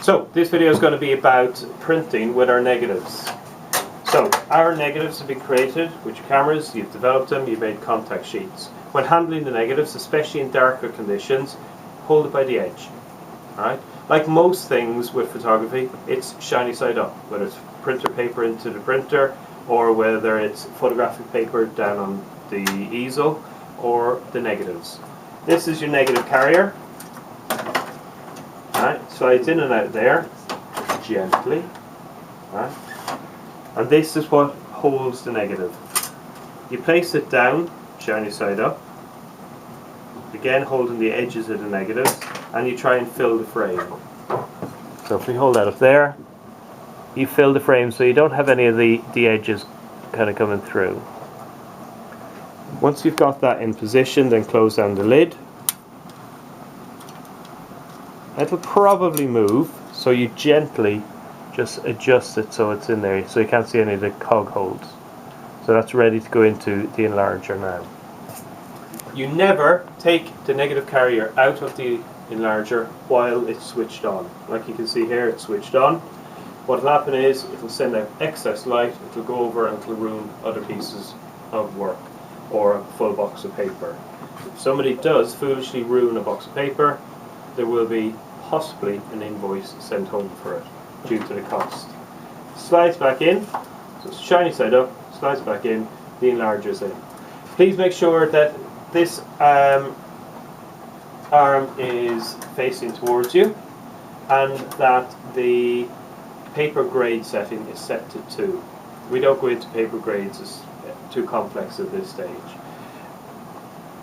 So this video is going to be about printing with our negatives. So our negatives have been created with your cameras, you've developed them, you've made contact sheets. When handling the negatives, especially in darker conditions, hold it by the edge. Alright? Like most things with photography, it's shiny side up, whether it's printer paper into the printer, or whether it's photographic paper down on the easel, or the negatives. This is your negative carrier. Alright, slides in and out there, gently. Alright. And this is what holds the negative. You place it down, shiny side up, again holding the edges of the negatives, and you try and fill the frame. So if we hold that up there, you fill the frame so you don't have any of the edges kind of coming through. Once you've got that in position, then close down the lid. It'll probably move, so you gently just adjust it so it's in there, so you can't see any of the cog holes. So that's ready to go into the enlarger now. You never take the negative carrier out of the enlarger while it's switched on. Like you can see here, it's switched on. What will happen is it will send out excess light, it will go over and it will ruin other pieces of work or a full box of paper. If somebody does foolishly ruin a box of paper, there will be possibly an invoice sent home for it due to the cost. Slides back in, so it's shiny side up, slides back in, the enlarger's in. Please make sure that this arm is facing towards you and that the paper grade setting is set to 2. We don't go into paper grades, it's too complex at this stage.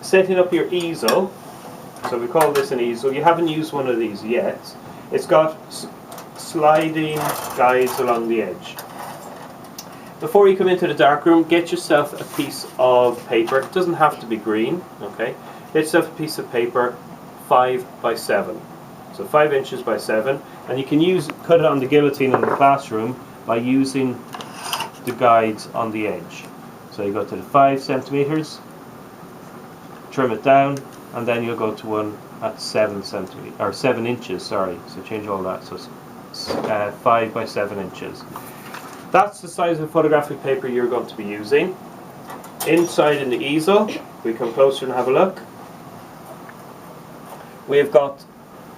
Setting up your easel, so we call this an easel. You haven't used one of these yet. It's got sliding guides along the edge. Before you come into the darkroom, get yourself a piece of paper. It doesn't have to be green, okay? Get yourself a piece of paper 5 by 7. So 5 inches by 7. And you can cut it on the guillotine in the classroom by using the guides on the edge. So you go to the 5 centimeters, trim it down, and then you'll go to one at 7 inches, sorry. So change all that. So 5 by 7 inches. That's the size of photographic paper you're going to be using. Inside in the easel, we come closer and have a look. We've got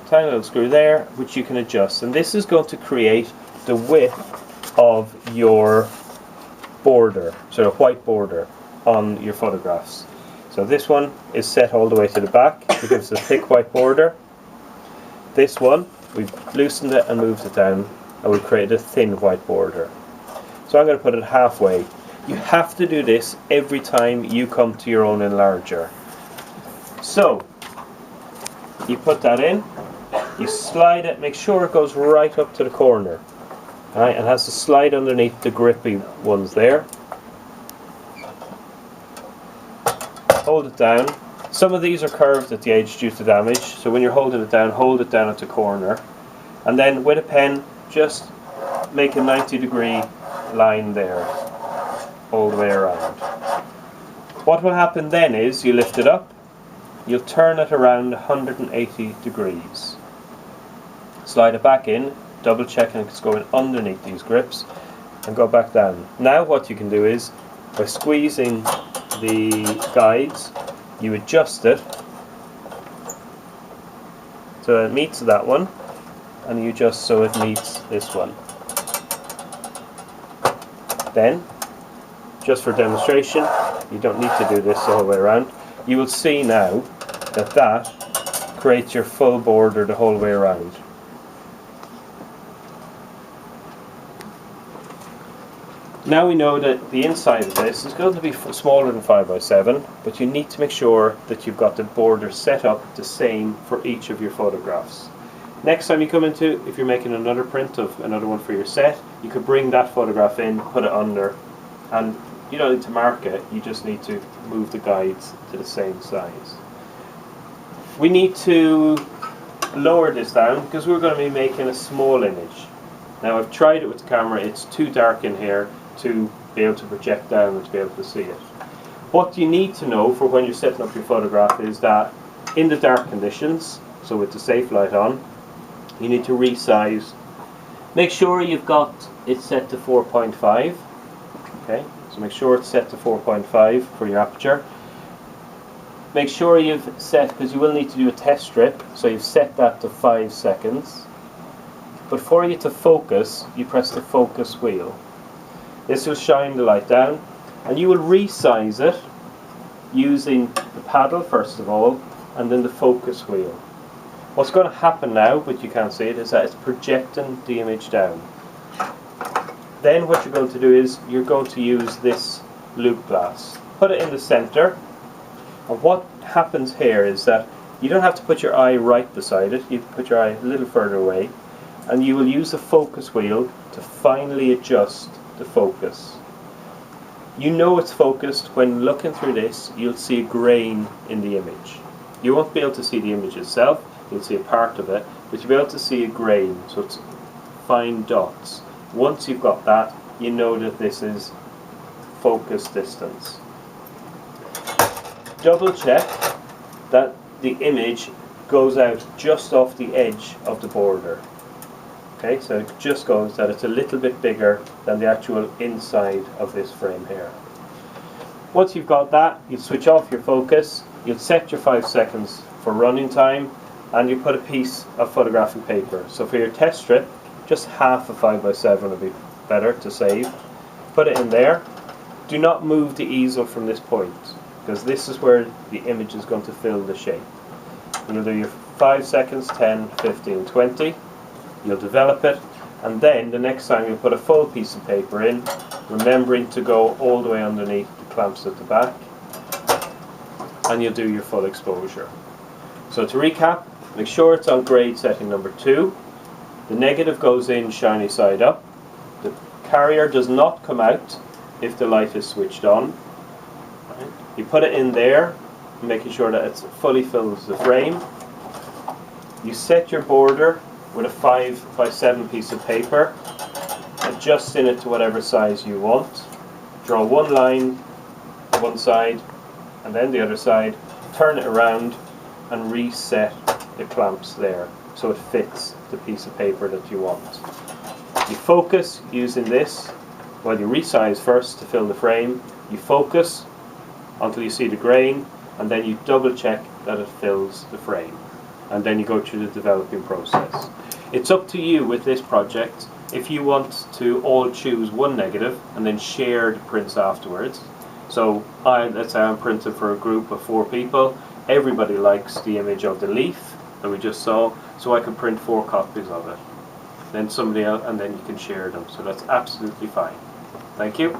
a tiny little screw there, which you can adjust. And this is going to create the width of your border, sort of white border on your photographs. So this one is set all the way to the back to give us a thick white border. This one, we've loosened it and moved it down, and we've created a thin white border. So I'm going to put it halfway. You have to do this every time you come to your own enlarger. So you put that in, you slide it, make sure it goes right up to the corner. Alright, and has to slide underneath the grippy ones there. Hold it down. Some of these are curved at the edge due to damage, so when you're holding it down, hold it down at the corner. And then with a pen, just make a 90-degree line there, all the way around. What will happen then is, you lift it up, you'll turn it around 180 degrees. Slide it back in, double checking it's going underneath these grips, and go back down. Now what you can do is, by squeezing the guides, you adjust it so it meets that one, and you adjust so it meets this one. Then, just for demonstration, you don't need to do this the whole way around. You will see now that that creates your full border the whole way around. Now we know that the inside of this is going to be smaller than 5 by 7, but you need to make sure that you've got the border set up the same for each of your photographs. Next time you come into, if you're making another print of another one for your set, you could bring that photograph in, put it under, and you don't need to mark it, you just need to move the guides to the same size. We need to lower this down because we're going to be making a small image. Now I've tried it with the camera, it's too dark in here to be able to project down and to be able to see it. What you need to know for when you're setting up your photograph is that in the dark conditions, so with the safe light on, you need to resize. Make sure you've got it set to 4.5. Okay, so make sure it's set to 4.5 for your aperture. Make sure you've set, because you will need to do a test strip, so you've set that to 5 seconds. But for you to focus, you press the focus wheel. This will shine the light down, and you will resize it using the paddle first of all, and then the focus wheel. What's going to happen now, but you can't see it, is that it's projecting the image down. Then what you're going to do is you're going to use this loop glass. Put it in the center. And what happens here is that you don't have to put your eye right beside it, you put your eye a little further away, and you will use the focus wheel to finally adjust the focus. You know it's focused when looking through this, you'll see a grain in the image. You won't be able to see the image itself, you'll see a part of it, but you'll be able to see a grain, so it's fine dots. Once you've got that, you know that this is focus distance. Double check that the image goes out just off the edge of the border. Okay, so it just goes that it's a little bit bigger than the actual inside of this frame here. Once you've got that, you switch off your focus, you'll set your 5 seconds for running time, and you put a piece of photographic paper. So for your test strip, just half a 5x7 would be better to save. Put it in there. Do not move the easel from this point, because this is where the image is going to fill the shape. You'll do your 5 seconds, 10, 15, 20. You'll develop it, and then the next time you'll put a full piece of paper in, remembering to go all the way underneath the clamps at the back, and you'll do your full exposure. So to recap, make sure it's on grade setting number 2. The negative goes in shiny side up. The carrier does not come out if the light is switched on. You put it in there, making sure that it fully fills the frame. You set your border with a 5x7 piece of paper, adjusting it to whatever size you want. Draw one line, one side, and then the other side. Turn it around and reset the clamps there so it fits the piece of paper that you want. You focus using this. Well, you resize first to fill the frame. You focus until you see the grain, and then you double check that it fills the frame, and then you go through the developing process. It's up to you with this project if you want to all choose one negative and then share the prints afterwards. So let's say I'm printing for a group of 4 people. Everybody likes the image of the leaf that we just saw, so I can print 4 copies of it. Then somebody else, and then you can share them. So that's absolutely fine. Thank you.